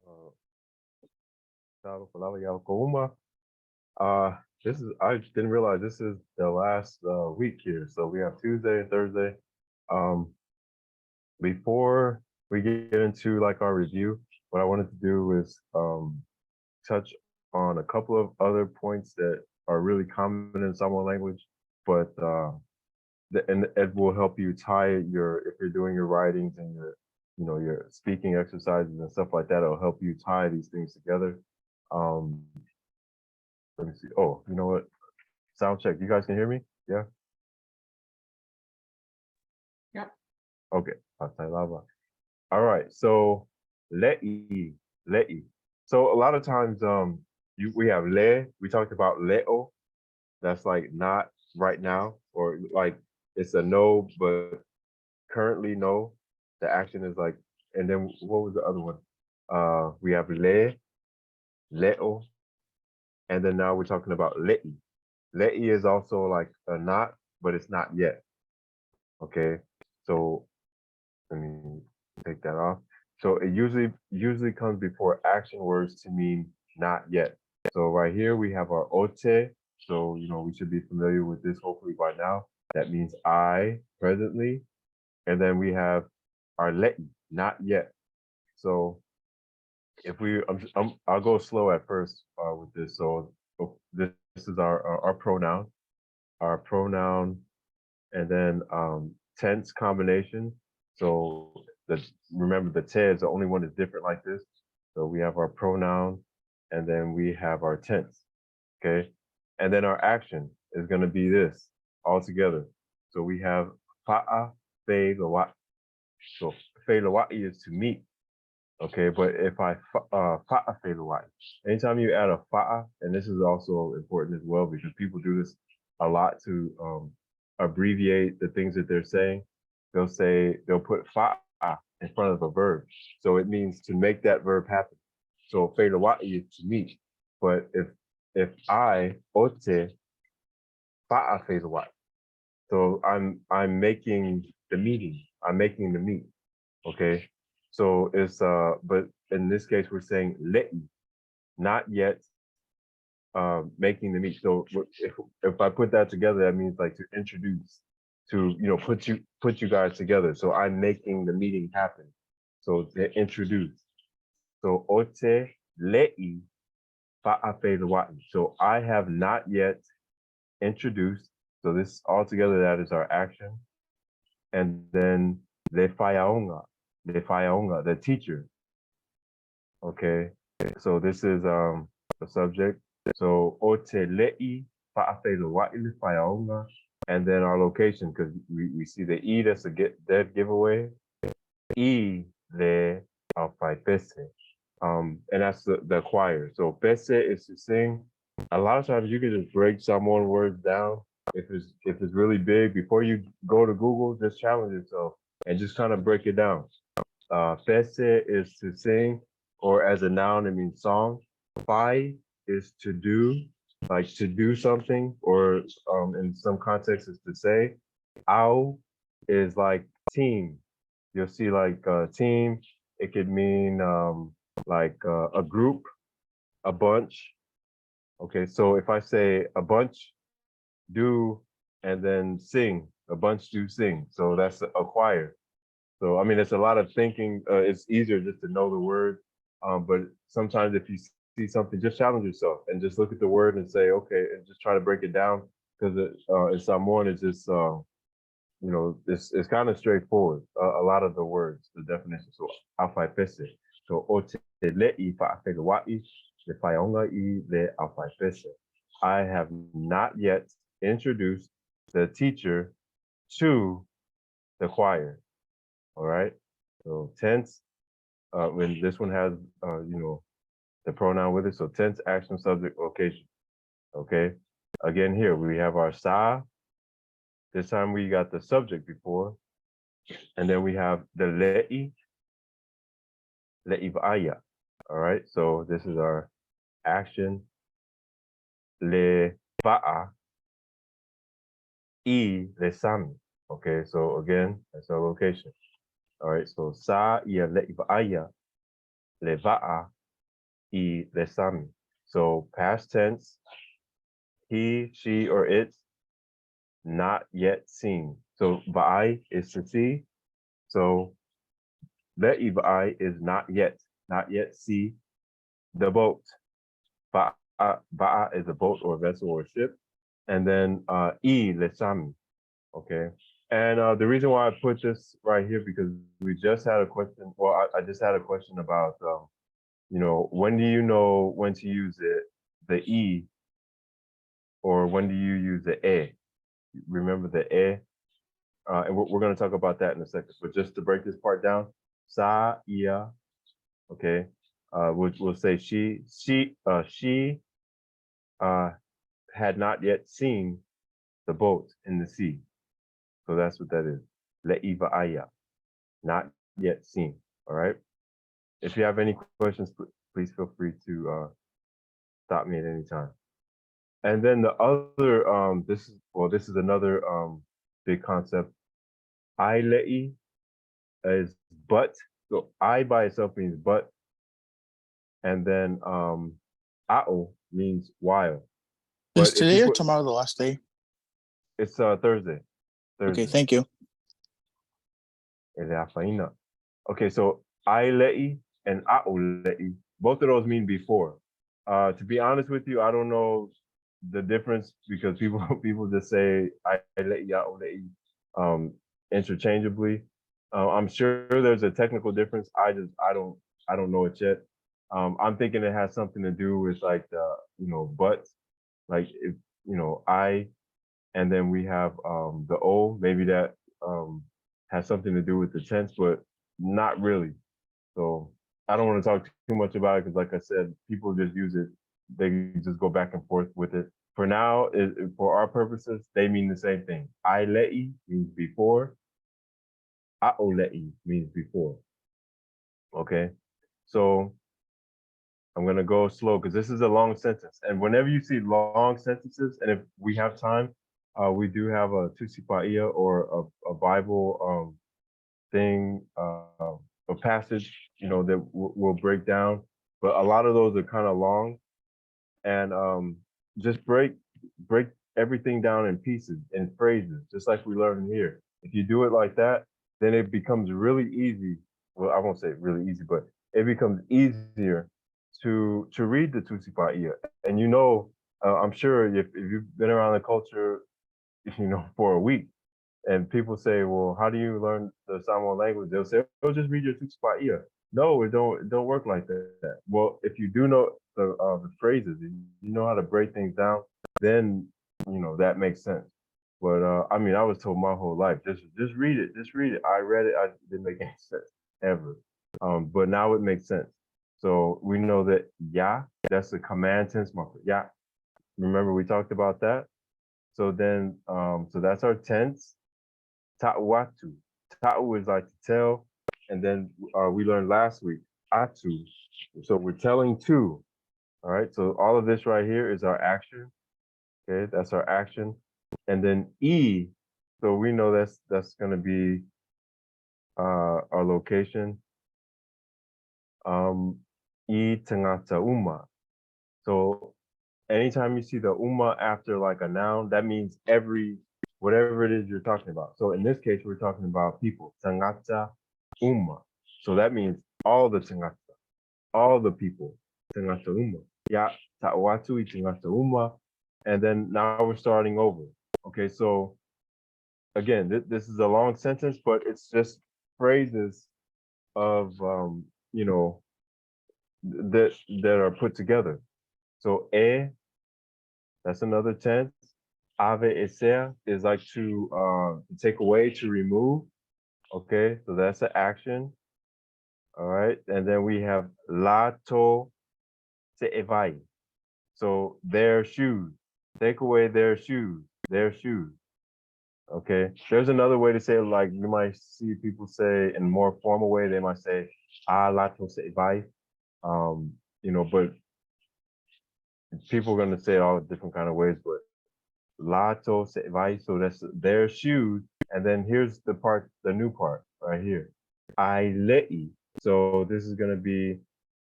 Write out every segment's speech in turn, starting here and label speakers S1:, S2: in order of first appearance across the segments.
S1: Uh, Talo Palava Yao Kouma. This is I didn't realize this is the last week here. So we have Tuesday and Thursday. Um, before we get into like our review, what I wanted to do is touch on a couple of other points that are really common in Samoan language, but and it will help you tie your if you're doing your writings and your your speaking exercises and stuff like that. It'll help you tie these things together. Um, Let me see. Oh, you know what? Sound check. You guys can hear me? Yeah.
S2: Yep.
S1: Okay. Patay lava. All right. So le'i, le'i. So a lot of times, we have le. We talked about leo. That's like not right now, or like it's a no, but currently no. The action is like, and then what was the other one? We have le, leo, and then now we're talking about le'i. Le'i is also like a not, but it's not yet. Okay. So let me take that off. So it usually comes before action words to mean not yet. So right here we have our ote. So we should be familiar with this hopefully by now. That means I presently, and then we have our leti, not yet. So if I'll go slow at first with this. So this is our pronoun, and then tense combination. So remember the te is the only one that's different like this. So we have our pronoun, and then we have our tense. Okay, and then our action is going to be this all together. So we have fa'a fe lawat. So fe lawat is to meet. Okay, but if I fa'a fe lawat, anytime you add a fa'a, and this is also important as well because people do this a lot to abbreviate the things that they're saying. They'll put fa'a in front of a verb, so it means to make that verb happen. So fe lawat is to meet, but if I ote fa'a fe lawat, so I'm making the meeting. I'm making the meet. Okay. So it's but in this case we're saying leti, not yet making the meet. So if I put that together, that means like to introduce, to put you guys together. So I'm making the meeting happen. So to introduce. So ote lei fa'afe lawati. So I have not yet introduced. So this altogether that is our action. And then le fayaonga, the teacher. Okay. So this is the subject. So ote le'i fa'afe lowa'i le fayaonga. And then our location, because we see the E, that's a dead giveaway. E le alfai pese. And that's the choir. So pese is to sing. A lot of times you can just break Samoan words down. If it's really big, before you go to Google, just challenge yourself and just kind of break it down. Pese is to sing, or as a noun, it means song. Fai is to do, like to do something, or in some contexts is to say. Au is like team. You'll see like team. It could mean like a group, a bunch. Okay, so if I say a bunch do and then sing, a bunch do sing. So that's a choir. So I mean, it's a lot of thinking. It's easier just to know the word, but sometimes if you see something, just challenge yourself and just look at the word and say, okay, and just try to break it down because in Samoan it's just it's kind of straightforward. A lot of the words, the definition. So alfai pese. So o te le'i fa'afegawa'i le faionga'i le alfai pese. I have not yet introduced the teacher to the choir. All right. So tense, when this one has, the pronoun with it. So tense, action, subject, location. Okay. Again, here we have our sa. This time we got the subject before. And then we have the le'i, le'ivaya. All right. So this is our action. Le va'a, le sami. Okay. So again, that's our location. All right. So sa ia le'ivaya, le va'a, I lesami. So past tense, he, she, or it, not yet seen. So va'ai is to see. So le'i va'ai is not yet see the boat. Ba'a is a boat or vessel or ship. And then I lesami. Okay. And the reason why I put this right here because we just had a question. Well, I just had a question about, when do you know when to use the e, or when do you use the e? Remember the e, and we're going to talk about that in a second. But just to break this part down, sa ia. Okay. We'll say she uh, had not yet seen the boat in the sea. So that's what that is. Le'iva aya, not yet seen. All right. If you have any questions, please feel free to stop me at any time. And then the other, this is another big concept. I le'i is but. So I by itself means but, and then a'o means while.
S2: Is
S1: But if
S2: today
S1: you
S2: or
S1: put,
S2: tomorrow the last day?
S1: it's Thursday.
S2: Okay,
S1: Thursday.
S2: thank you.
S1: Okay, so I le'i and a'o le'i, both of those mean before. To be honest with you, I don't know the difference because people people just say I le'i, a'o le'i interchangeably. I'm sure there's a technical difference. I don't know it yet. I'm thinking it has something to do with like the but, like if I, and then we have the O, maybe that has something to do with the tense, but not really. So I don't want to talk too much about it because, like I said, people just use it. They just go back and forth with it. For now, for our purposes, they mean the same thing. I le'i means before. A'o le'i means before. Okay, so I'm gonna go slow because this is a long sentence. And whenever you see long sentences, and if we have time, we do have a tusipaia or a Bible thing, a passage, that we'll break down. But a lot of those are kind of long, and just break everything down in pieces, in phrases, just like we learned here. If you do it like that, then it becomes really easy. Well, I won't say really easy, but it becomes easier to read the Tusipaia. And I'm sure if you've been around the culture, for a week, and people say, well, how do you learn the Samoan language? They'll say, oh, just read your Tusipaia. No, it don't work like that. Well, if you do know the phrases, you know how to break things down, then that makes sense. But I mean, I was told my whole life, just read it, just read it. I read it, I didn't make any sense ever. But now it makes sense. So we know that ya, that's the command tense marker. Ya. Remember we talked about that. So then, so that's our tense. Ta'watu. Ta'u is like to tell, and then we learned last week atu. So we're telling two. All right. So all of this right here is our action. Okay, that's our action. And then E, so we know that's gonna be our location. E tangata uma. So anytime you see the uma after like a noun, that means whatever it is you're talking about. So in this case, we're talking about people. Tangata uma. So that means all the tangata, all the people. Tangata uma. Ya ta'watu I tangata uma. And then now we're starting over. Okay, so again, this is a long sentence, but it's just phrases of that are put together. So that's another tense. Ave eser is like to take away, to remove. Okay, so that's an action. All right, and then we have lato se evai. So their shoes. Take away their shoes. Their shoes. Okay. There's another way to say it, like you might see people say in a more formal way, they might say, lato se evai. But people are gonna say it all different kind of ways, but lato se evai, so that's their shoes. And then here's the new part right here. I le'i. So this is gonna be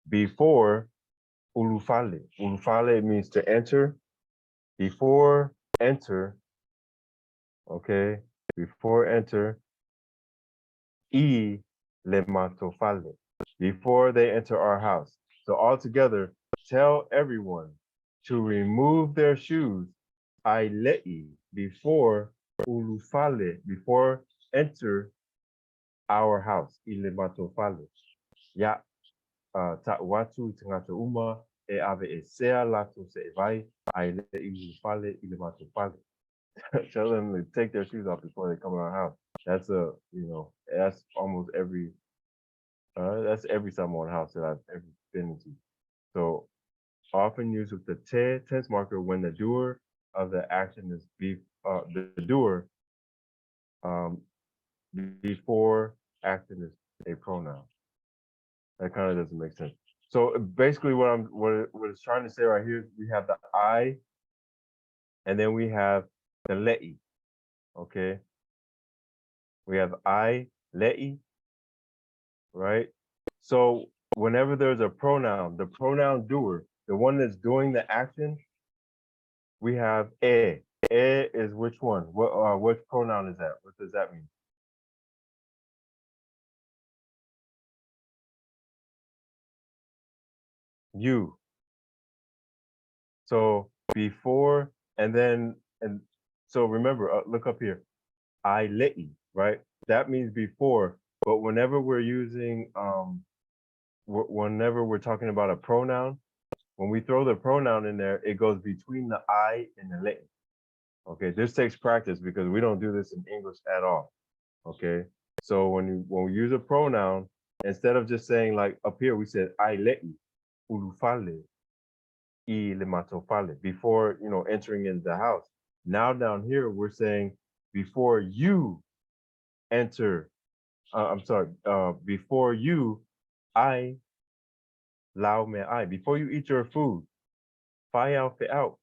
S1: before Ulufale. Ulufale means to enter. Before enter, okay, before enter, I le matofale. Before they enter our house. So all together, tell everyone to remove their shoes. Ailei before ulufale, before enter our house. Ile matofale. Ya ta watu tangata uma e ave e sea lato se vai ailei ulufale ile matofale. Tell them to take their shoes off before they come in our house. That's that's almost that's every Samoan house that I've ever been into. So often used with the tense marker when the doer of the action is the doer um, before action is a pronoun. That kind of doesn't make sense. So basically, what it's trying to say right here is we have the I, and then we have the lei. Okay, we have I lei, right? So whenever there's a pronoun, the pronoun doer, the one that's doing the action, we have e. E is which one? Which pronoun is that? What does that mean? You. So before and so remember, look up here. I lei, right? That means before. But whenever we're using whenever we're talking about a pronoun, when we throw the pronoun in there, it goes between the I and the lei. Okay, this takes practice because we don't do this in English at all. Okay, so when we use a pronoun, instead of just saying like up here, we said I lei ulufale I le matofale before entering into the house. Now down here we're saying before you enter. I'm sorry. Before you, I lao me I. Before you eat your food, fi out fi out.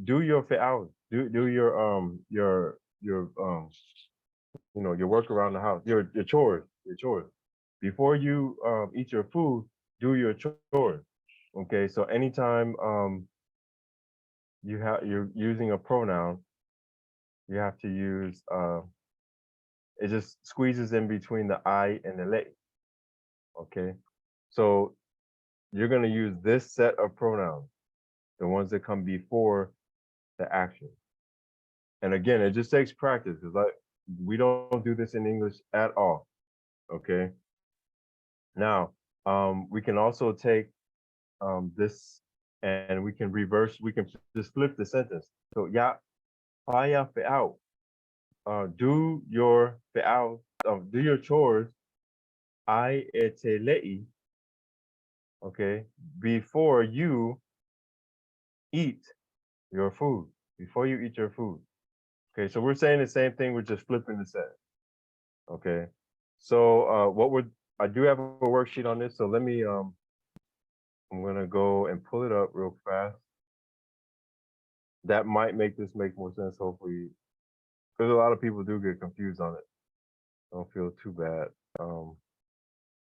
S1: Do your fi out. Do your your work around the house, your chores. Before you eat your food, do your chores. Okay, so anytime you're using a pronoun, you have to use it just squeezes in between the I and the lei. Okay, so you're gonna use this set of pronouns, the ones that come before the action. And again, it just takes practice because we don't do this in English at all. Okay. Now, we can also take this and we can reverse, we can just flip the sentence. So, ya, paya out. Do your out, do your chores. I etelei, okay, before you eat your food, before you eat your food. Okay, so we're saying the same thing, we're just flipping the sentence. Okay. So I do have a worksheet on this, so let me I'm gonna go and pull it up real fast. That might make this make more sense, hopefully, because a lot of people do get confused on it. Don't feel too bad.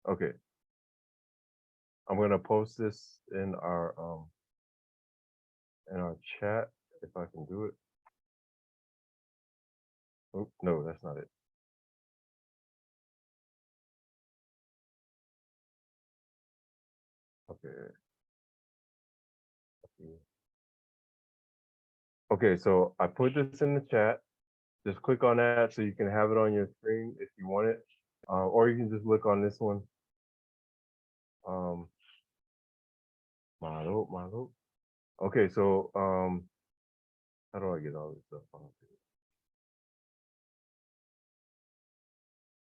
S1: Okay, I'm gonna post this in our chat if I can do it. Oh, no, that's not it. Okay. Okay, so I put this in the chat. Just click on that so you can have it on your screen if you want it, or you can just look on this one. Model. Okay, so how do I get all this stuff on?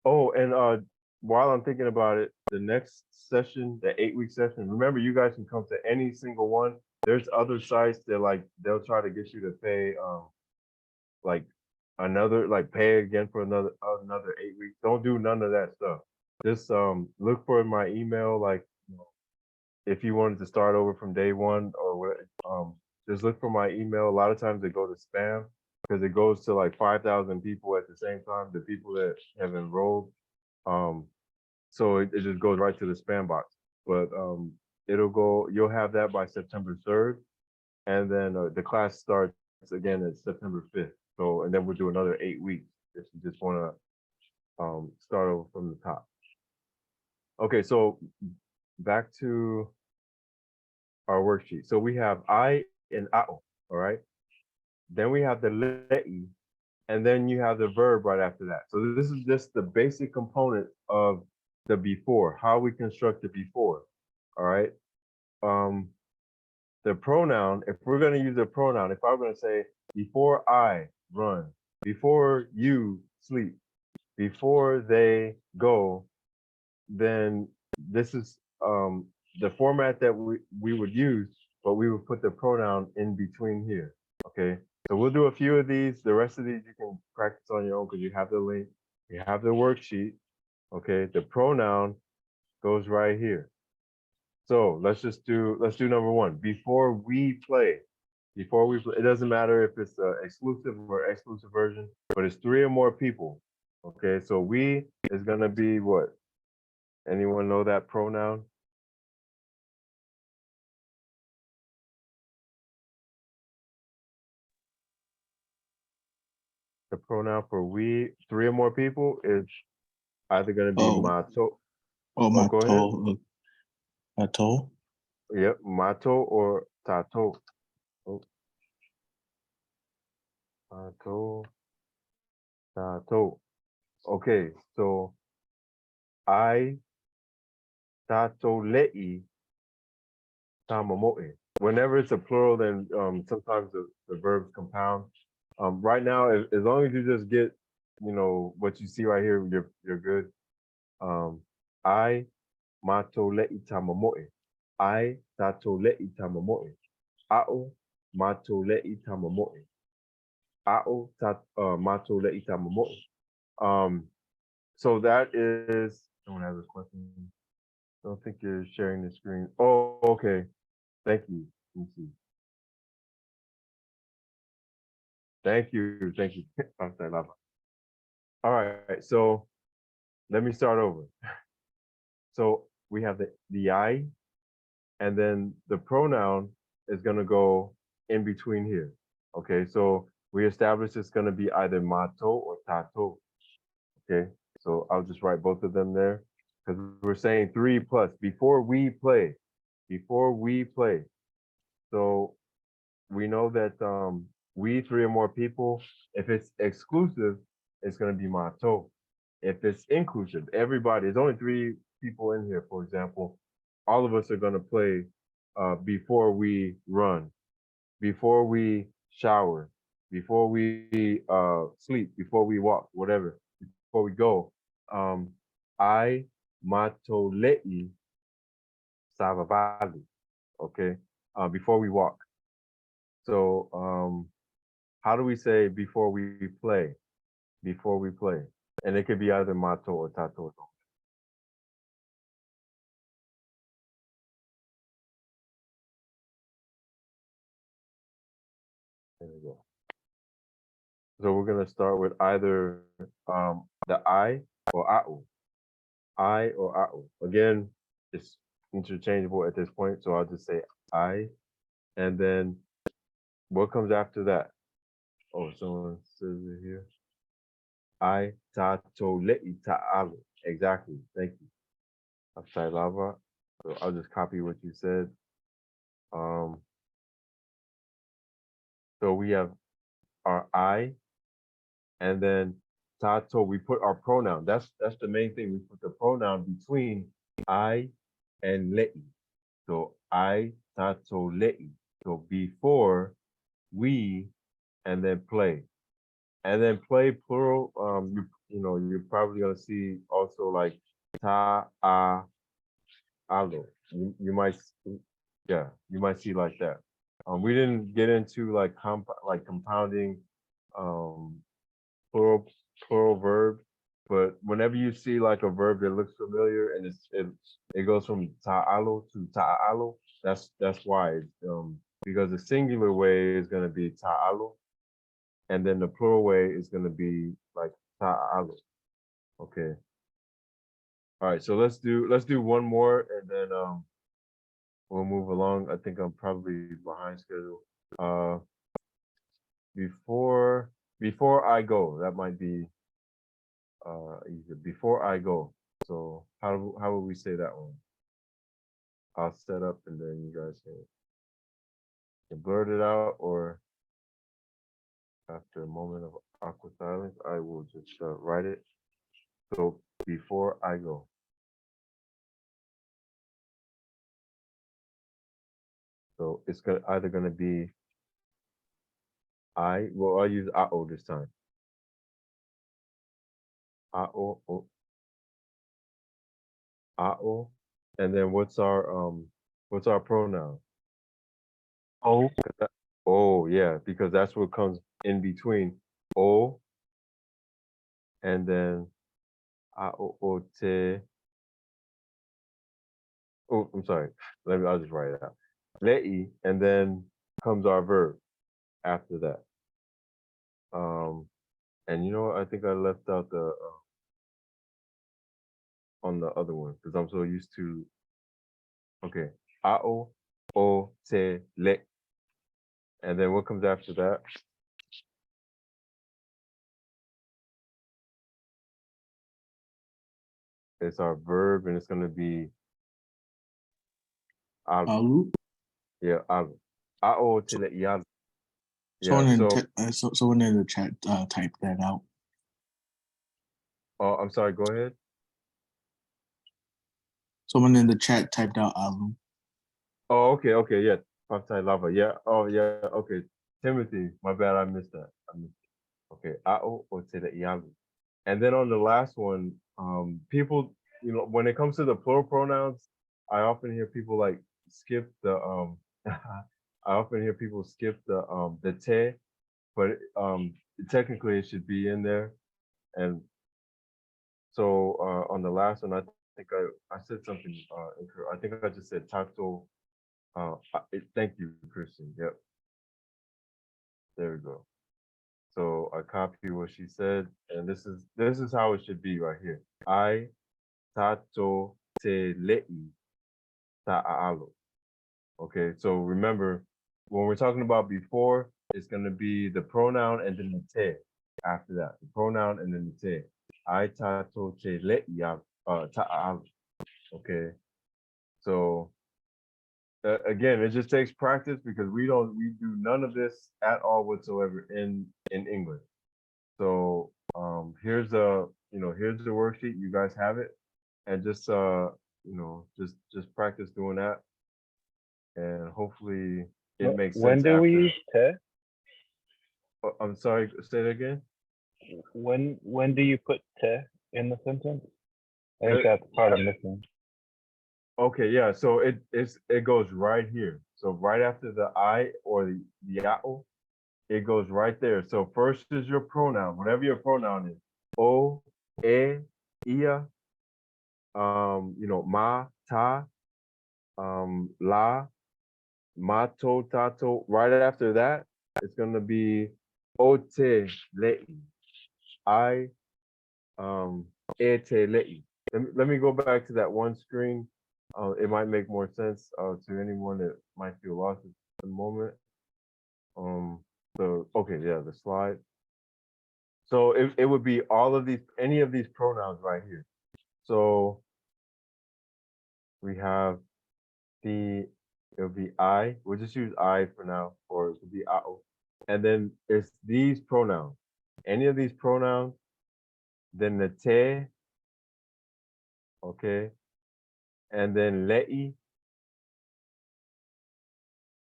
S1: Oh, and while I'm thinking about it, the next session, the 8-week session, remember you guys can come to any single one. There's other sites that they'll try to get you to pay like pay again for another 8 weeks. Don't do none of that stuff. Just look for my email, if you wanted to start over from day one or what, just look for my email. A lot of times they go to spam because it goes to like 5,000 people at the same time, the people that have enrolled. So it just goes right to the spam box. But it'll go. You'll have that by September 3rd, and then the class starts again at September 5th. So, and then we'll do another 8 weeks if you just want to start over from the top. Okay, so back to our worksheet. So we have I and ao, all right? Then we have the le'i, and then you have the verb right after that. So this is just the basic component of the before, how we construct the before, all right? Um, the pronoun, if we're going to use a pronoun, if I'm going to say, before I run, before you sleep, before they go, then this is the format that we would use, but we would put the pronoun in between here. Okay. So we'll do a few of these. The rest of these you can practice on your own because you have the link, you have the worksheet. Okay. The pronoun goes right here. So let's do number one. Before we play. Before we play, it doesn't matter if it's an exclusive or exclusive version, but it's three or more people. Okay. So we is gonna be what? Anyone know that pronoun? The pronoun for we, three or more people, is either going to be
S2: Oh,
S1: mato.
S2: oh,
S1: Oh, go ahead.
S2: my toe.
S1: Yep, mato or tato. Oh, mato, tato. Okay, so I tato le'i tamamoe. Whenever it's a plural, then sometimes the verbs compound. Right now, as long as you just get, what you see right here, you're good. I mato le'i tamamoe. I tato le'i tamamoe. A'o mato le'i tamamoe. A'o mato le'i tamamoe. Um, so that is, someone has a question. I don't think you're sharing the screen. Oh, okay. Thank you. Let me see. Thank you. Thank you. All right. So let me start over. So we have the I, and then the pronoun is going to go in between here. Okay. So we established it's going to be either mato or tato. Okay. So I'll just write both of them there because we're saying 3+ before we play. Before we play. So we know that we, three or more people, if it's exclusive, it's going to be mato. If it's inclusive, everybody, there's only 3 people in here, for example, all of us are going to play before we run, before we shower, before we sleep, before we walk, whatever, before we go. I mato le'i savavali, okay, before we walk. So how do we say before we play? Before we play. And it could be either mato or tato. There we go. So we're gonna start with either the I or a'u. I or a'u. Again, it's interchangeable at this point, so I'll just say I. And then what comes after that? Oh, someone says it here. I tato le'i ta'alu. Exactly. Thank you. Upside lava. So I'll just copy what you said. Um, so we have our I, and then tato. We put our pronoun. That's the main thing. We put the pronoun between I and le'i. So I tato le'i. So before we, and then play, and then play plural. You're probably gonna see also like ta a alo. You might, yeah, you might see like that. We didn't get into like compounding um, plural plural verb, but whenever you see like a verb that looks familiar and it goes from ta'alo to ta'alo, that's why. Because the singular way is gonna be ta'alo, and then the plural way is gonna be like ta'alo. Okay. All right. So let's do one more, and then we'll move along. I think I'm probably behind schedule. Uh, before before I go, that might be easier. Before I go. So how would we say that one? I'll set up and then you guys can blurt it out, or after a moment of awkward silence, I will just write it. So before I go. So it's either gonna be I'll use I-O this time. I-O, I-O. And then what's our pronoun?
S3: O.
S1: Oh yeah, because that's what comes in between O and then I-O-O te. Oh, I'm sorry. I'll just write it out. Le'i, and then comes our verb after that. And you know what? I think I left out the on the other one because I'm so used to. Okay, A-O, O, te, le. And then what comes after that? It's our verb, and it's gonna be alu.
S2: Alu.
S1: Yeah, alu. A-O, te, le, ialu.
S2: Someone
S1: Yeah.
S2: in
S1: So,
S2: someone in the chat typed that out.
S1: oh, I'm sorry. Go ahead.
S2: Someone in the chat typed out Alu.
S1: Oh, okay, yeah. Pavtai lava. Yeah. Oh, yeah. Okay. Timothy, my bad. I missed that. I missed it. Okay. A-O, o, te, le, ialu. And then on the last one, people, when it comes to the plural pronouns, I often hear people like skip the I often hear people skip the te, but technically it should be in there. And so on the last one, I think I said something incorrect. I think I just said tato. Thank you, Christian. Yep, there we go. So I copy what she said, and this is how it should be right here. I tato te le'i ta'alo. Okay, so remember, when we're talking about before, it's going to be the pronoun and then the te after that. The pronoun and then the te. I tato te le'i ta'alo. Okay, so again, it just takes practice because we do none of this at all whatsoever in English. So here's here's the worksheet. You guys have it, and just just practice doing that, and hopefully it makes
S3: When
S1: sense
S3: do we
S1: after.
S3: use te?
S1: I'm sorry, say that again.
S3: When do you put te in the sentence? I think that's part I'm missing.
S1: Okay, yeah. So it goes right here. So right after the I or the yao, it goes right there. So first is your pronoun, whatever your pronoun is. O, e, ia, ma, ta, la, mato, tato. Right after that, it's gonna be ote, le'i. I, ete, le'i. Let me go back to that one screen. It might make more sense to anyone that might feel lost at the moment. Okay, yeah, the slide. So it would be any of these pronouns right here. So we have it would be I. We'll just use I for now, or it could be ao. And then it's these pronouns. Any of these pronouns, then the te, okay, and then le'i,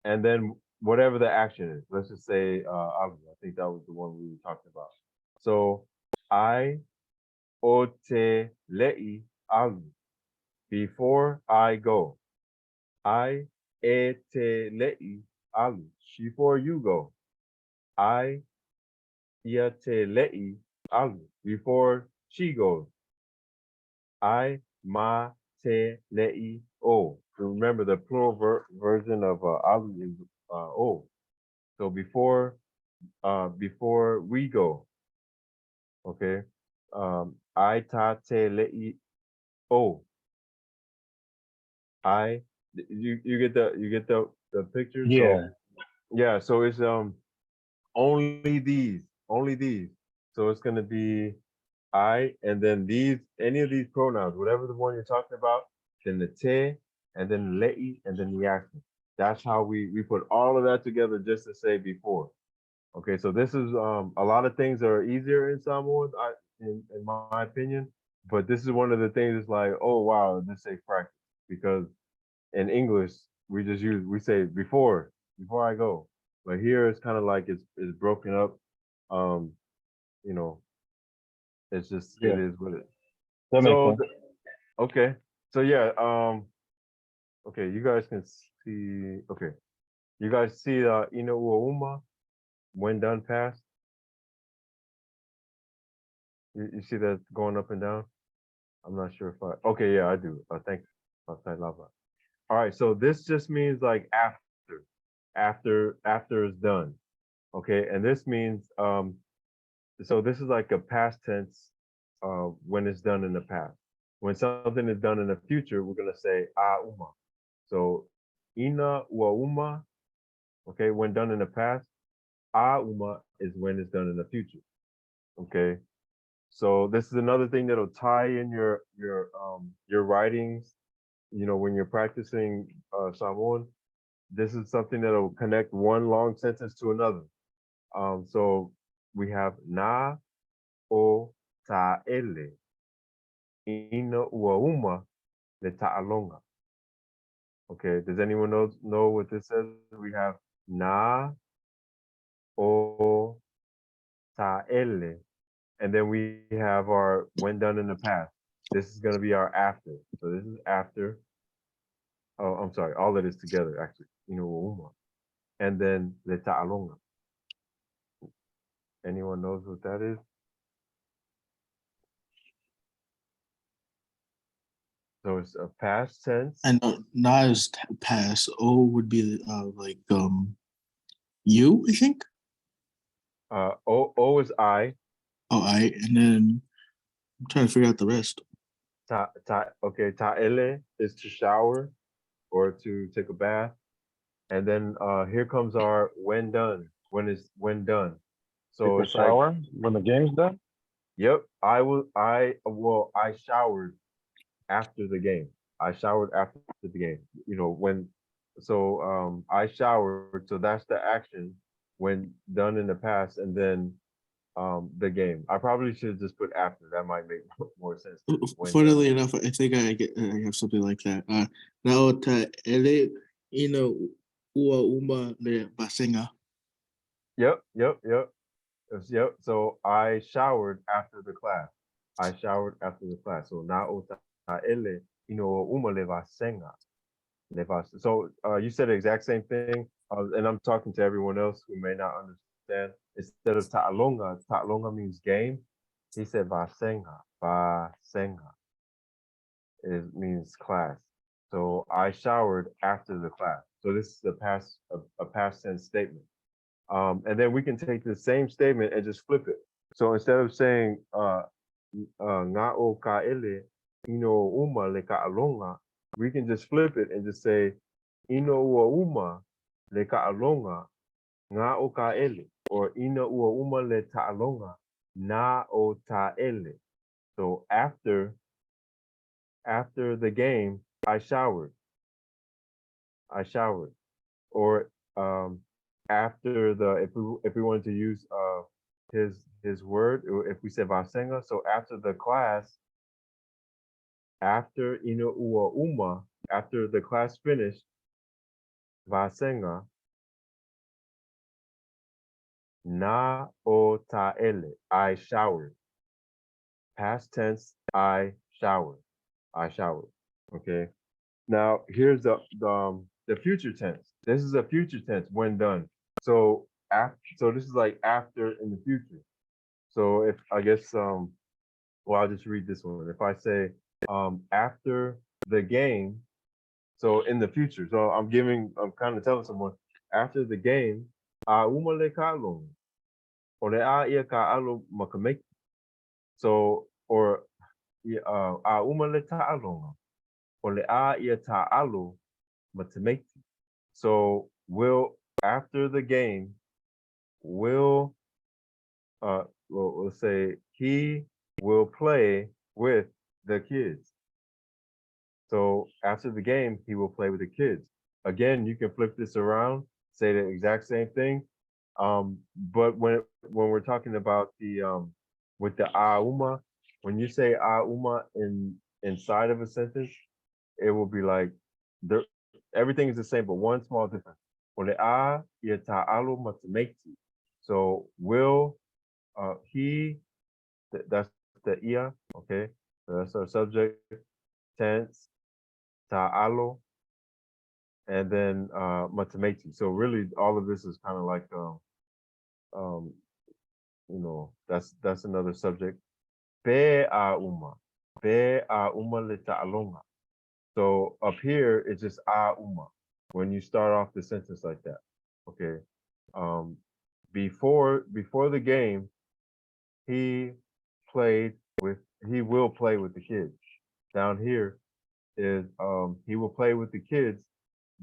S1: and then whatever the action is. Let's just say I think that was the one we were talking about. So I o te le'i alu. Before I go. I e te le'i alu. Before you go. I ia te le'i alu. Before she goes. I ma te le'i o. So remember the plural version of alu is o. So before we go, okay. I ta te le'i o. I You get the picture.
S3: Yeah.
S1: So yeah, so it's only these. So it's gonna be I, and then these, any of these pronouns, whatever the one you're talking about, then the te, and then lei, and then the action. That's how we put all of that together just to say before. Okay, so this is a lot of things are easier in Samoan, in my opinion, but this is one of the things. It's like, oh wow, this takes practice because in English we say before I go, but here it's kind of like it's broken up. Um, you know, it's just it
S3: Yeah.
S1: is what it.
S3: That makes
S1: So
S3: sense.
S1: okay, so yeah, okay, you guys can see. Okay, you guys see ina ua uma when done past. You see that going up and down. I'm not sure if I. Okay, yeah, I do. Thank you. Lava. All right, so this just means like after it's done. Okay, and this means so this is like a past tense when it's done in the past. When something is done in the future, we're gonna say a uma. So ina wa uma, okay, when done in the past, a uma is when it's done in the future. Okay. So this is another thing that'll tie in your writings, when you're practicing Samoan. This is something that'll connect one long sentence to another. So we have na o ta ele ina ua uma le ta'alonga. Okay, does anyone know what this says? We have na o ta ele, and then we have our when done in the past. This is going to be our after. So this is after. Oh, I'm sorry. All of this together, actually. Uma. And then le ta'alonga. Anyone knows what that is? So it's a past tense.
S2: And na is past. O would be like you, I think.
S1: O is I.
S2: Oh, I, and then I'm trying to figure out the rest.
S1: Okay, ta'ele is to shower or to take a bath. And then here comes our when done. When done. So
S3: Take a
S1: it's like,
S3: shower when the game's done.
S1: yep, I showered after the game. I showered after the game. I showered, so that's the action when done in the past, and then the game. I probably should just put after. That might make more sense. When
S2: Funnily enough, I think I have something like that. Now ta ele ina ua uma le basenga.
S1: Yep. Yep. So I showered after the class. I showered after the class. So na ota ele uma leva senga. So you said the exact same thing, and I'm talking to everyone else who may not understand. Instead of ta'alonga means game. He said vasenga. It means class. So I showered after the class. So this is a past tense statement. And then we can take the same statement and just flip it. So instead of saying nga o ka ele ino uma le ka alonga, we can just flip it and just say ino ua uma le ka alonga nga o ka ele, or ino ua uma le ta alonga na o ta ele. So after the game, I showered. Or after if we wanted to use his word, if we said vasenga, so after the class, after ino ua uma, after the class finished, vasenga na o ta ele, I showered. Past tense, I showered. Okay. Now here's the future tense. This is a future tense when done. So this is like after in the future. So if I guess I'll just read this one. If I say after the game, so in the future. So I'm kind of telling someone after the game, a uma le ka along. Or le a ia ka alo makameki. So or a uma le ta alonga. O le a ia ta alo matameti. So will after the game, will well, let's say he will play with the kids. So after the game, he will play with the kids. Again, you can flip this around, say the exact same thing. But when we're talking about the with the auma, when you say auma inside of a sentence, it will be like there everything is the same, but one small difference. Ole a ia ta'alu matameti. So will he that's the ia, okay? So that's our subject, tense, ta'alo, and then matameti. So really all of this is kind of like um that's another subject. Be a uma. Be a uma le ta'alonga. So up here it's just a uma when you start off the sentence like that. Okay. Um before the game, he played with he will play with the kids. Down here is he will play with the kids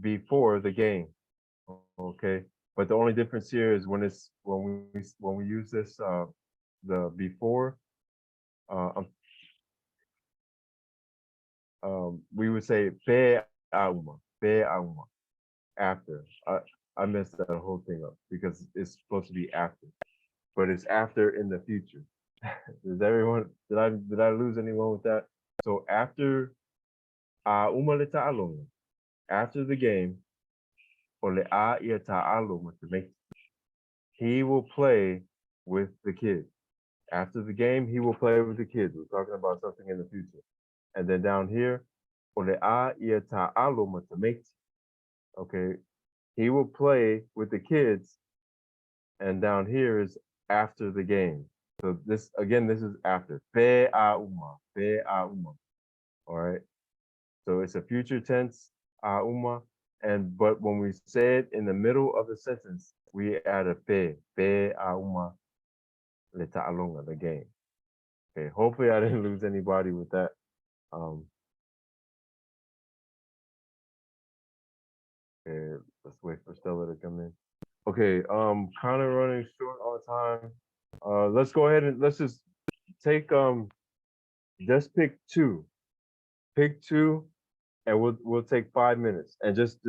S1: before the game. Okay. But the only difference here is when we use this the before uh um, we would say be auma after. I messed that whole thing up because it's supposed to be after, but it's after in the future. Did I lose anyone with that? So after uma le ta'alonga, after the game, o le a ia ta'alo matameti, he will play with the kids. After the game, he will play with the kids. We're talking about something in the future. And then down here, o le a ia ta'alo matameti. Okay, he will play with the kids, and down here is after the game. So this again, this is after. Be a uma. Be a uma. All right. So it's a future tense, a uma. And but when we say it in the middle of the sentence, we add a be. Be a uma le ta'alonga, the game. Okay. Hopefully I didn't lose anybody with that. Okay, let's wait for Stella to come in. Okay, kind of running short on time. Let's go ahead and let's just take just pick two. Pick two, and we'll take 5 minutes and just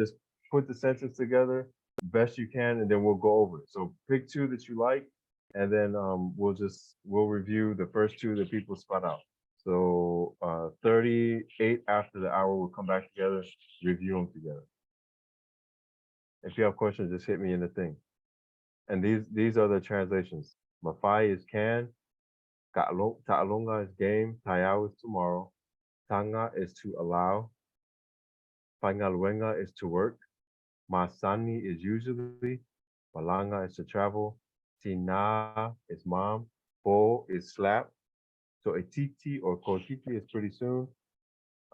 S1: put the sentence together best you can, and then we'll go over it. So pick two that you like, and then we'll review the first two that people spot out. So 38 after the hour, we'll come back together, review them together. If you have questions, just hit me in the thing. And these are the translations. Mafai is can, ta'alonga is game, tayao is tomorrow, tanga is to allow, pangaluenga is to work, masani is usually, malanga is to travel, tina is mom, bo is slap, so etiti or kotiti is pretty soon,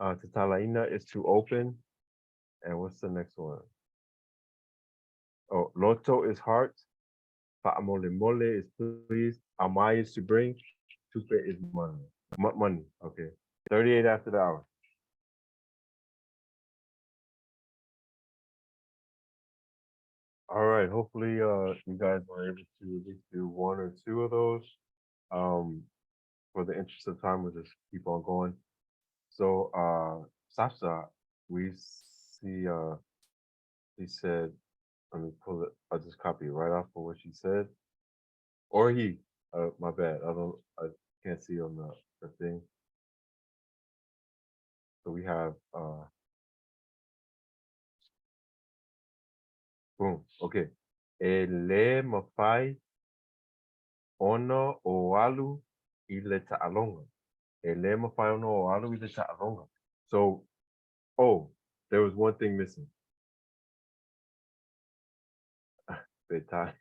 S1: tatalaina is to open, and what's the next one? Oh, loto is heart, Pa'amole is please. Amai is to bring. Tupe is money. Money. Okay. 38 after the hour. All right. Hopefully, you guys were able to at least do one or two of those. For the interest of time, we'll just keep on going. So, Sasha, we see. She said, "Let me pull it. I'll just copy it right off of what she said." Or he. My bad. I can't see on the thing. So we have boom. Okay. Ele mafai ono oalu ile ta'alonga. Ele mafai ono oalu ile ta'alonga. So, oh, there was one thing missing. Bedtime.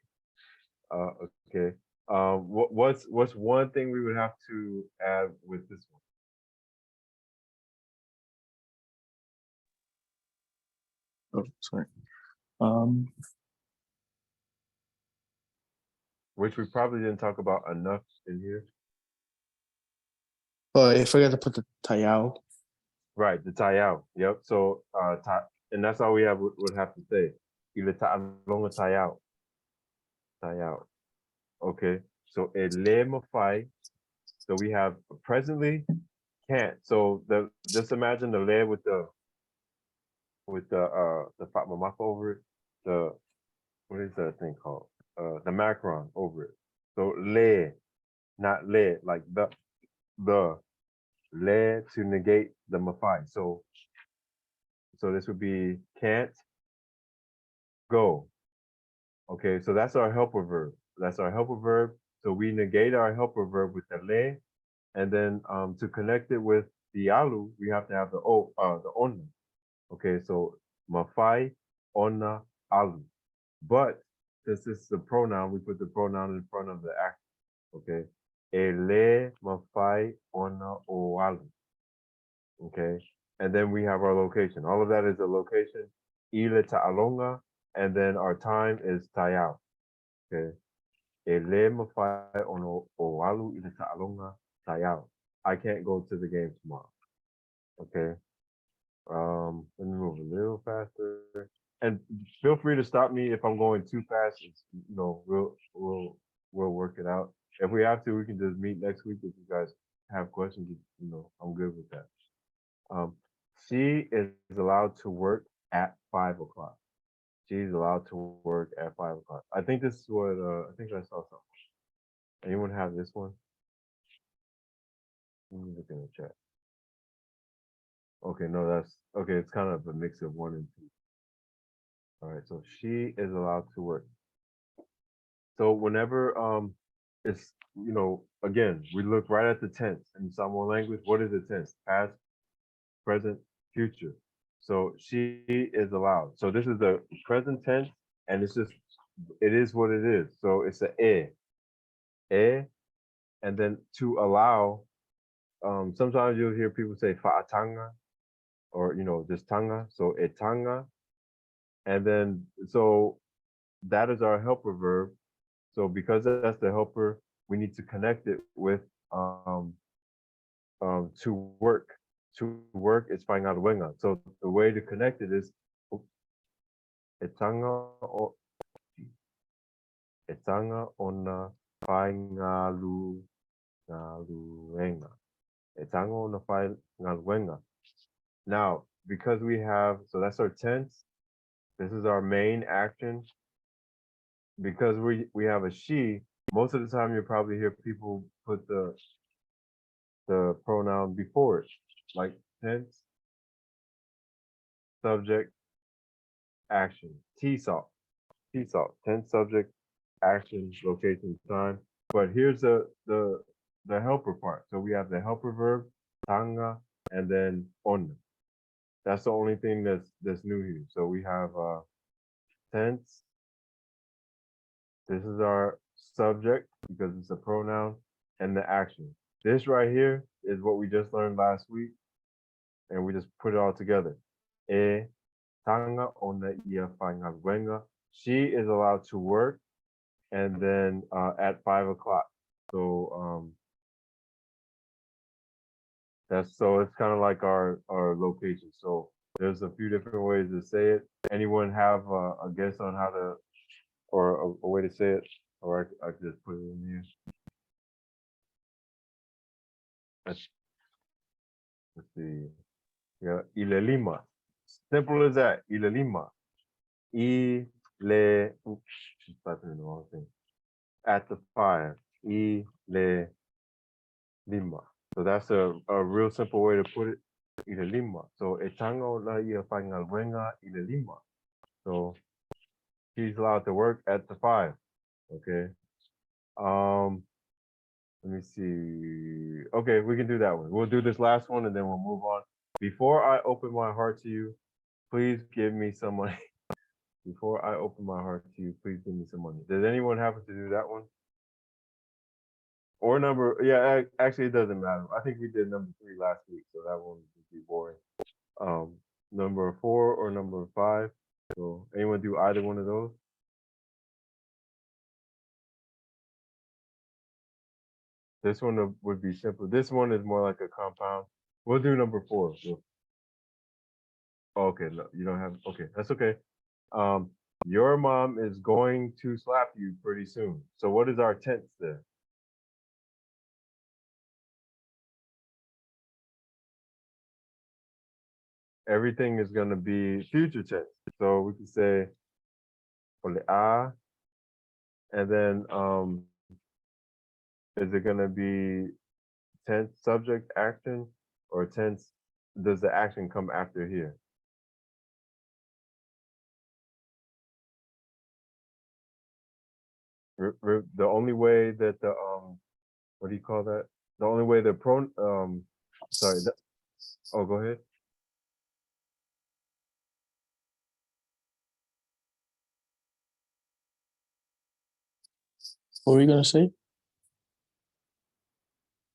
S1: Okay. What's one thing we would have to add with this one?
S2: Oh, sorry.
S1: Which we probably didn't talk about enough in here.
S2: Oh, I forgot to put the tayao.
S1: Right, the tayao. Yep. So and that's all we have would have to say. Ila ta'alonga tayao. Tayao. Okay. So ele mafai. So we have presently can't. So just imagine the le with the Fatma Maka over it. The what is that thing called? The macron over it. So le, not le, like the le to negate the mafai. So this would be can't go. Okay, so that's our helper verb. That's our helper verb. So we negate our helper verb with the le, and then to connect it with the alu, we have to have the onna. Okay, so mafai, onna, alu. But since this is a pronoun, we put the pronoun in front of the action. Okay, ele mafai, onna, o alu. Okay, and then we have our location. All of that is a location. Ile ta'alonga, and then our time is tayao. Okay. Ele mafai ono oalu ile ta'alonga tayao. I can't go to the game tomorrow. Okay. Let me move a little faster. And feel free to stop me if I'm going too fast. We'll work it out. If we have to, we can just meet next week if you guys have questions. I'm good with that. She is allowed to work at 5 o'clock. She's allowed to work at 5 o'clock. I think this is what I think I saw something. Anyone have this one? Let me look in the chat. Okay, no, that's okay. It's kind of a mix of 1 and 2. All right, so she is allowed to work. So whenever it's again, we look right at the tense in Samoan language. What is the tense? Past, present, future. So she is allowed. So this is the present tense, and it is what it is. So it's a and then to allow. Sometimes you'll hear people say fa'atanga, or just tanga. So etanga, and then so that is our helper verb. So because that's the helper, we need to connect it with to work. To work is whaingaluenga. So the way to connect it is etanga o etanga ona whaingaluenga. Etanga ona whaingaluenga. Now, because we have, so that's our tense. This is our main action. Because we have a she, most of the time you'll probably hear people put the pronoun before it, like tense, subject, action, T-salt, tense, subject, action, location, time. But here's the helper part. So we have the helper verb, tanga, and then on. That's the only thing that's new here. So we have tense. This is our subject because it's a pronoun, and the action. This right here is what we just learned last week, and we just put it all together. E tanga ona ia whaingaluenga. She is allowed to work, and then at 5 o'clock. So it's kind of like our location. So there's a few different ways to say it. Anyone have a guess on how to, or a way to say it, or I could just put it in here. Let's see. Yeah, Ilelima. Simple as that. Ilelima. Oops, she's typing in the wrong thing. At the fire. Ilelima. So that's a real simple way to put it. Ilelima. So etango la ia whaingaluenga ilelima. So she's allowed to work at the 5. Okay. Let me see. Okay, we can do that one. We'll do this last one and then we'll move on. Before I open my heart to you, please give me some money. Before I open my heart to you, please give me some money. Does anyone happen to do that one? Or number, yeah, actually it doesn't matter. I think we did number 3 last week, so that one would be boring. Number 4 or number 5. So anyone do either one of those? This one would be simple. This one is more like a compound. We'll do number 4. Okay, no, you don't have. Okay, that's okay. Um, your mom is going to slap you pretty soon. So what is our tense there? Everything is going to be future tense. So we can say ole a, and then is it going to be tense subject action or tense? Does the action come after here? The only way that the what do you call that? The only way the sorry. Oh, go ahead.
S2: What were you gonna say?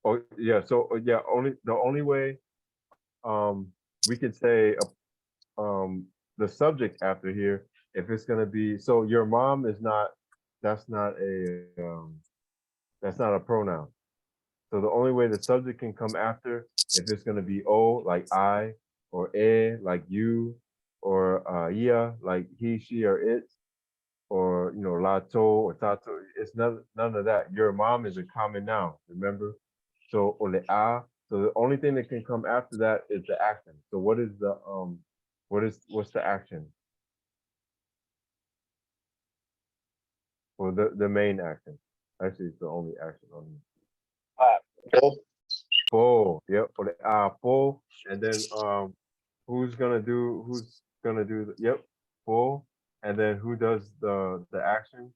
S1: Oh yeah. So yeah, the only way we can say the subject after here if it's gonna be so your mom is not that's not a that's not a pronoun. So the only way the subject can come after if it's gonna be o like I or like you or yeah like he she or it or lato or tato. It's none of that. Your mom is a common noun. Remember. So ole a. So the only thing that can come after that is the action. So what's the action? Well, the main action. Actually, it's the only action on here.
S3: Clap.
S1: Po. Yep. Ole a po. And then who's gonna do yep, po. And then who does the action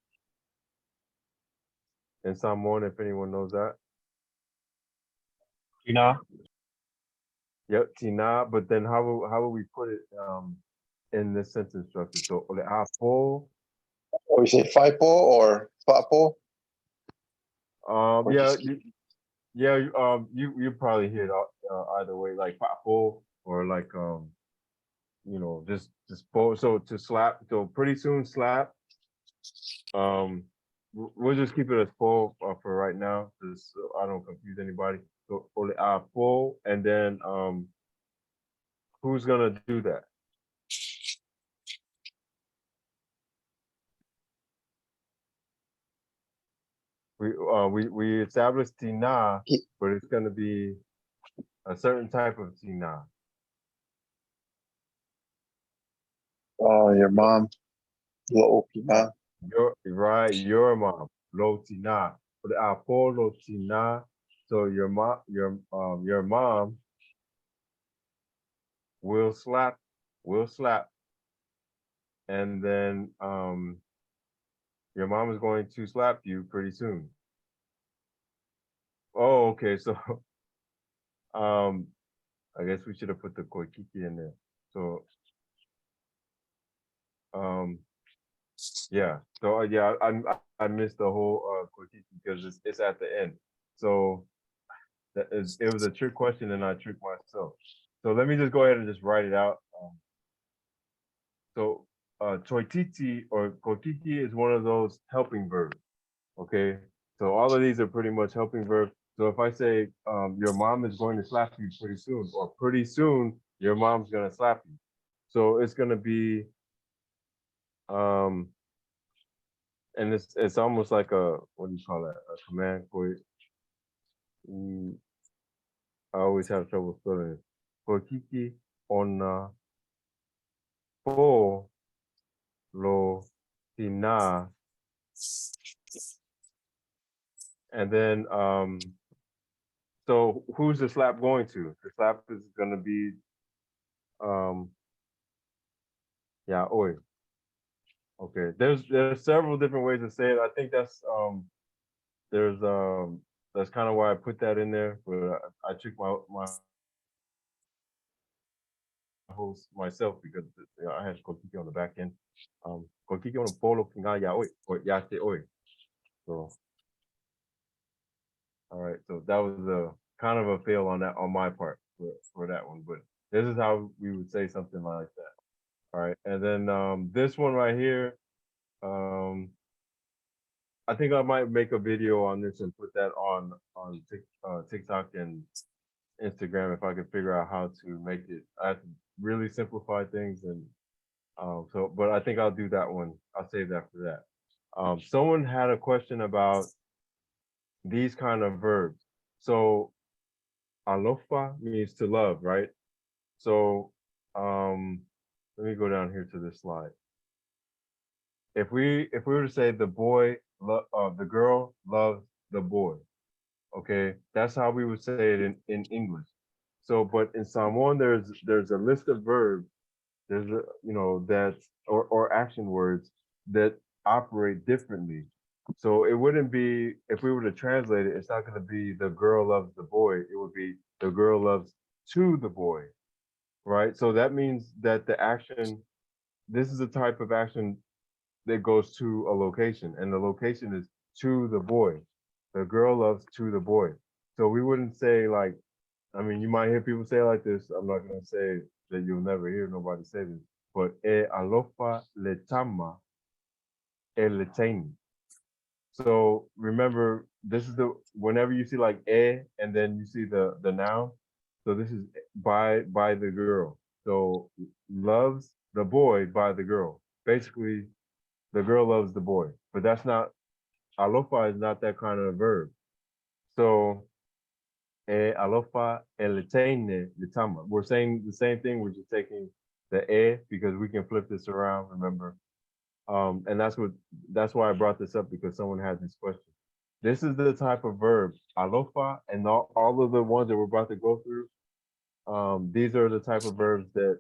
S1: in Samoan if anyone knows that?
S3: You know?
S1: Yep, Tina. But then how will we put it in this sentence structure? So ole a po.
S4: Or we say Faipo or Fapo. Or
S1: Yeah,
S4: just
S1: you probably hear it either way, like papo or like just po. So to slap, so pretty soon slap. We'll just keep it as po for right now, just so I don't confuse anybody. So ole a po, and then who's gonna do that? We established tina, but it's gonna be a certain type of tina.
S4: your mom. Lo'opina.
S1: Your mom, lo tina. But apo lo tina. So your mom will slap, and then your mom is going to slap you pretty soon. Oh, okay. So I guess we should have put the koikiki in there. So um, yeah. So yeah, I missed the whole koikiki because it's at the end. So it was a trick question and I tricked myself. So let me just go ahead and just write it out. So choititi or kokiki is one of those helping verbs. Okay. So all of these are pretty much helping verbs. So if I say your mom is going to slap you pretty soon, or pretty soon your mom's gonna slap you. So it's gonna be um and it's almost like a what do you call that? A command. I always have trouble spelling it. Kokiki ona po lo tina, and then so who's the slap going to? The slap is gonna be um yeah, oi. Okay. There's several different ways to say it. I think there's that's kind of why I put that in there, but I tricked my host myself because I had Kokiki on the back end. Kokiki on the polo kinga ya oi or yate oi. So all right, so that was a kind of a fail on my part for that one, but this is how we would say something like that. All right, and then this one right here, I think I might make a video on this and put that on TikTok and Instagram if I could figure out how to make it. I have to really simplify things, and so but I think I'll do that one. I'll save that for that. Someone had a question about these kind of verbs. So alofa means to love, right? So let me go down here to this slide. If we were to say the girl loves the boy, okay, that's how we would say it in English. So, but in Samoan, there's a list of verbs. There's a that or action words that operate differently. So it wouldn't be if we were to translate it. It's not going to be the girl loves the boy. It would be the girl loves to the boy, right? So that means that the action. This is a type of action that goes to a location, and the location is to the boy. The girl loves to the boy. So we wouldn't say like, I mean, you might hear people say it like this. I'm not gonna say that you'll never hear nobody say this, but e alofa le tama e le teni. So remember, this is the whenever you see like and then you see the noun. So this is by the girl. So loves the boy by the girl. Basically, the girl loves the boy, but that's not alofa is not that kind of verb. So alofa elitene litama. We're saying the same thing. We're just taking the because we can flip this around. Remember, and that's why I brought this up because someone had this question. This is the type of verb alofa, and all of the ones that we're about to go through. These are the type of verbs that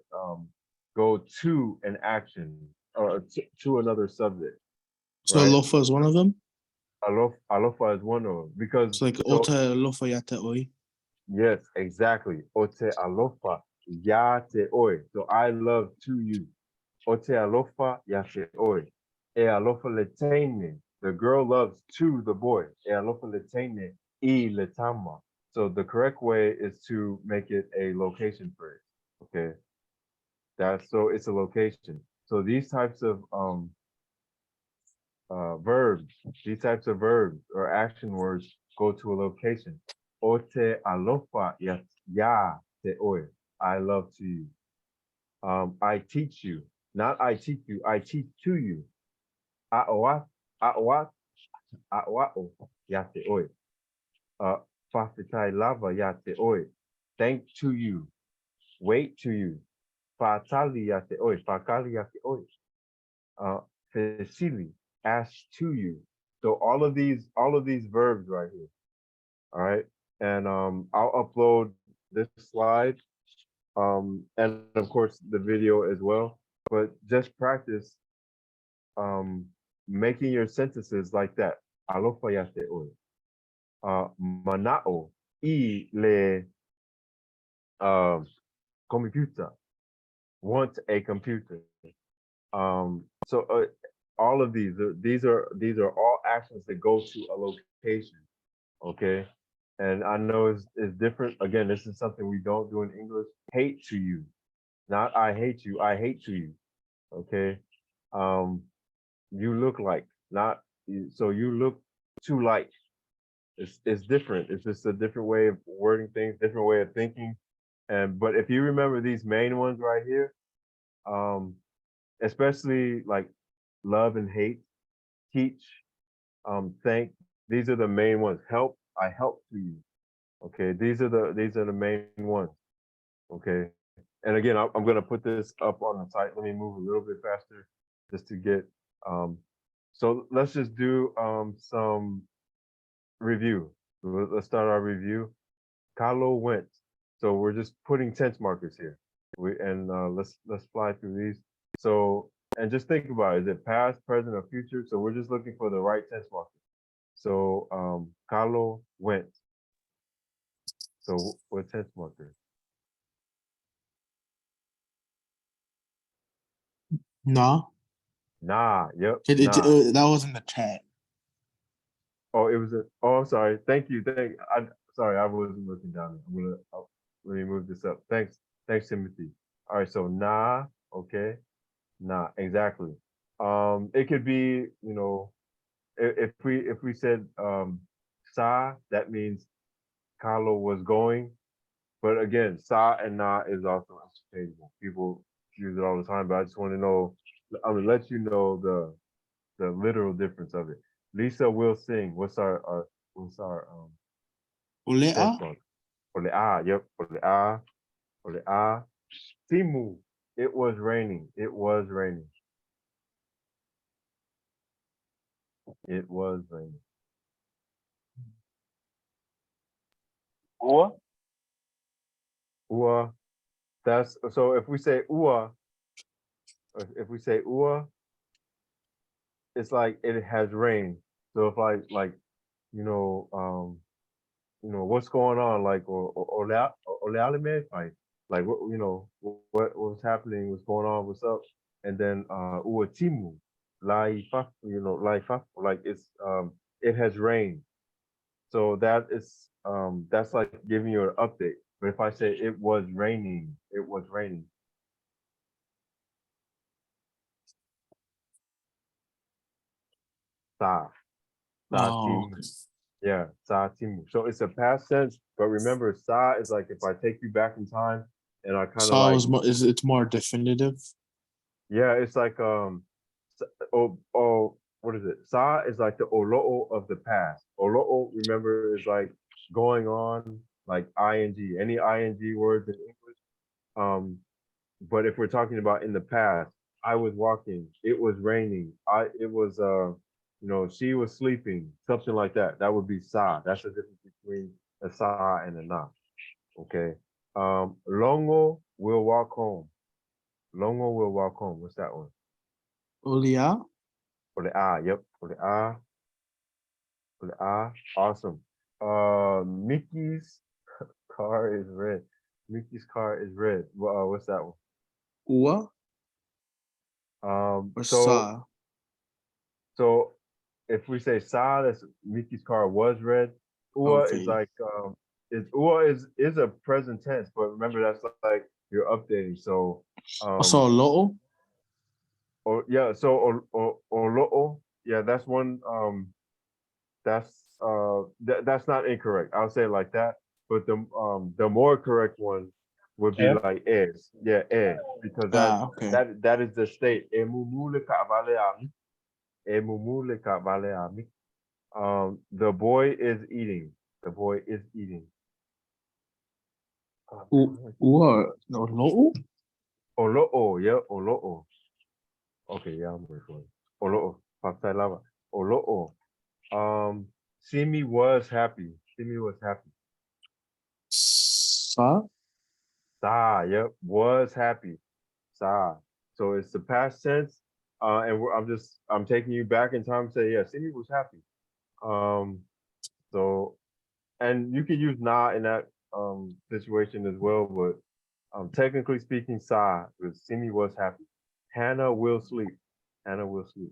S1: go to an action or to another subject,
S2: So
S1: right?
S2: lofa is one of them.
S1: Alofa is one of them because
S2: It's like
S1: so
S2: ota lofa yata oi.
S1: yes, exactly. Ote alofa ya te oi. So I love to you. Ote alofa ya te oi. E alofa letene. The girl loves to the boy. E alofa letene I letama. So the correct way is to make it a location phrase. Okay. That's so it's a location. So these types of verbs, these types of verbs or action words go to a location. Ote alofa ya te oe. I love to you. I teach you. Not I teach you, I teach to you. Aoa, aoa, aoa ya te oe. Fafitai lava ya te oe. Thank to you. Wait to you. Fatali ya te oe. Fakali ya te oe. Fesili, ask to you. So all of these verbs right here. All right. And I'll upload this slide and of course the video as well. But just practice making your sentences like that. Alofayate oe. Manao I le computer. Want a computer. So all of these are all actions that go to a location. Okay. And I know it's different. Again, this is something we don't do in English. Hate to you. Not I hate you, I hate to you. Okay. Um, you look like, not so you look too like. It's different. It's just a different way of wording things, different way of thinking. And but if you remember these main ones right here, um, especially like love and hate, teach, thank, these are the main ones. Help, I help to you. Okay, these are the main ones. Okay, and again, I'm gonna put this up on the site. Let me move a little bit faster, just to get. Um, so let's just do some review. Let's start our review. Carlo went. So we're just putting tense markers here. Let's fly through these. So and just think about it. Is it past, present, or future? So we're just looking for the right tense marker. So Carlo went. So what tense marker?
S2: Nah.
S1: Nah. Yep.
S2: It,
S1: Nah.
S2: that was in the chat.
S1: Oh, it was a. Oh, I'm sorry. Thank you. I sorry. I wasn't looking down. Let me move this up. Thanks. Thanks, Timothy. All right. So nah. Okay. Nah. Exactly. It could be. If we said sa, that means Carlo was going. But again, sa and na is also interchangeable. People use it all the time, but I just want to know, I'm gonna let you know the literal difference of it. Lisa will sing. What's our
S2: Olea.
S1: correspondent? For the ah, yep, for the ah. Timu. It was raining. It was raining. It was raining.
S3: Or
S1: Ua. That's so if we say ua, if we say ua, it's like it has rained. So if what's going on, like olealime, like what what was happening, what's going on, what's up, and then ua timu, laifa, laifa, like it has rained. So that's like giving you an update. But if I say it was raining, it was raining. Sa, sa
S2: Oh,
S1: timu. Yeah, sa timu. So it's a past tense, but remember, sa is like if I take you back in time and I kind of
S2: sa
S1: like,
S2: is more, it's more definitive.
S1: yeah, it's like what is it? Sa is like the olo'o of the past. Olo'o, remember, is like going on, like ing. Any ing words in English. But if we're talking about in the past, I was walking, it was raining, it was she was sleeping, something like that. That would be sa. That's the difference between a sa and a na. Okay. Longo will walk home. Longo will walk home. What's that one?
S2: Olea.
S1: For the ah, yep. For the ah, for the ah. Awesome. Mickey's car is red. Mickey's car is red. What's that one?
S2: Ua or
S1: So
S2: sa.
S1: so if we say sa, that's Mickey's car was red. Ua is
S2: Okay.
S1: like ua is a present tense, but remember that's like you're updating. So
S2: Also lo'o.
S1: or yeah, so or lo'o, yeah, that's one that's that's not incorrect. I'll say it like that. But the more correct one would be
S3: eh?
S1: like is. Yeah, because
S2: Ah, okay.
S1: that is the state. E mumule ka vale ami. E mumule ka vale ami. The boy is eating. The boy is eating.
S2: Ua no lo'o.
S1: Olo'o, yeah, olo'o. Okay, yeah, I'm ready for it. Olo'o, patay lava. Olo'o. Simi was happy. Simi was happy.
S2: Sa.
S1: Sa, yep, was happy. Sa. So it's the past tense. And I'm taking you back in time to say, yeah, Simi was happy. Um, so, and you could use na in that situation as well, but technically speaking, Sa, because Simi was happy. Hannah will sleep. Hannah will sleep.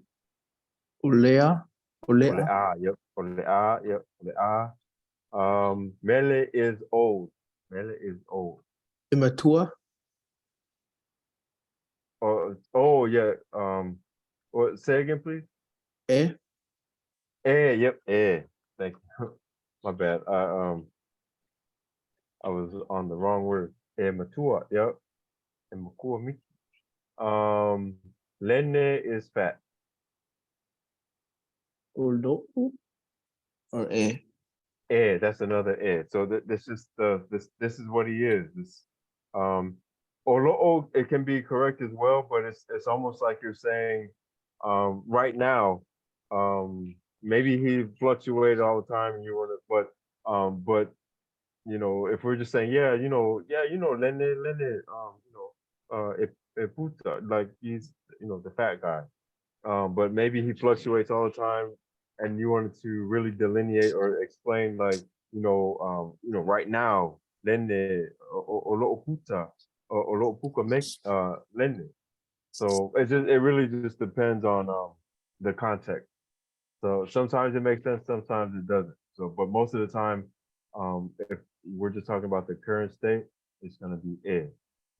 S2: Olea.
S1: Ole
S2: Olea.
S1: ah, yep. Ole ah, yep. Ole ah. Mele is old. Mele is old.
S2: Imatua.
S1: Oh yeah. Say again, please.
S2: E.
S1: Yep. Thank you. My bad. I was on the wrong word. Matua. Yep. And Makua Miki. Lene is fat.
S2: Lo'o or e.
S1: That's another So this is what he is. This Olo'o, it can be correct as well, but it's almost like you're saying right now, maybe he fluctuated all the time and you want to but if we're just saying, Lene, puta, like he's the fat guy. But maybe he fluctuates all the time, and you wanted to really delineate or explain, like right now, lende o lo puta o lo puka make lende. So it really just depends on the context. So sometimes it makes sense, sometimes it doesn't. So, but most of the time, if we're just talking about the current state, it's gonna be it.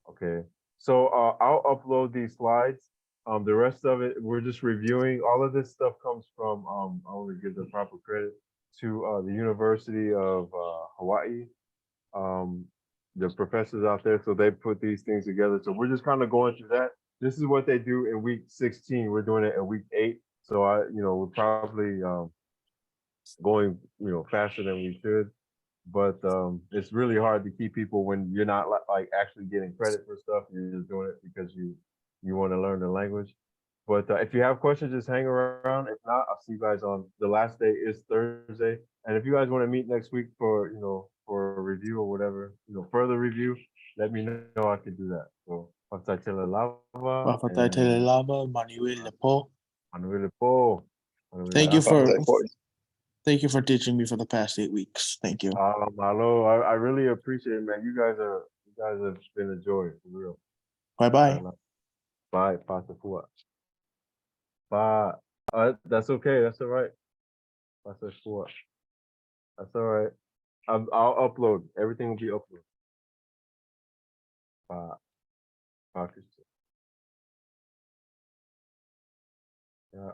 S1: Okay. So I'll upload these slides. The rest of it, we're just reviewing. All of this stuff comes from, I want to give the proper credit to the University of Hawaii. Um, the professors out there, so they put these things together. So we're just kind of going through that. This is what they do in week 16. We're doing it in week 8. So we're probably going, faster than we should. But it's really hard to keep people when you're not like actually getting credit for stuff. You're just doing it because you want to learn the language. But if you have questions, just hang around. If not, I'll see you guys on the last day is Thursday. And if you guys want to meet next week for for a review or whatever, further review, let me know. I can do that. So Patatele Lava
S2: Pafatay
S1: and
S2: Lava, Manuel Lepo.
S1: Manuel Po.
S2: Thank you for
S4: Patay po.
S2: thank you for teaching me for the past 8 weeks. Thank you.
S1: Malo, I really appreciate it, man. You guys have been a joy for real.
S2: Bye bye.
S1: Bye, Pasapua. Bye. That's okay. That's all right. Pasapua. That's all right. I'll upload. Everything will be uploaded. Bye. Bye, Christian. Yeah.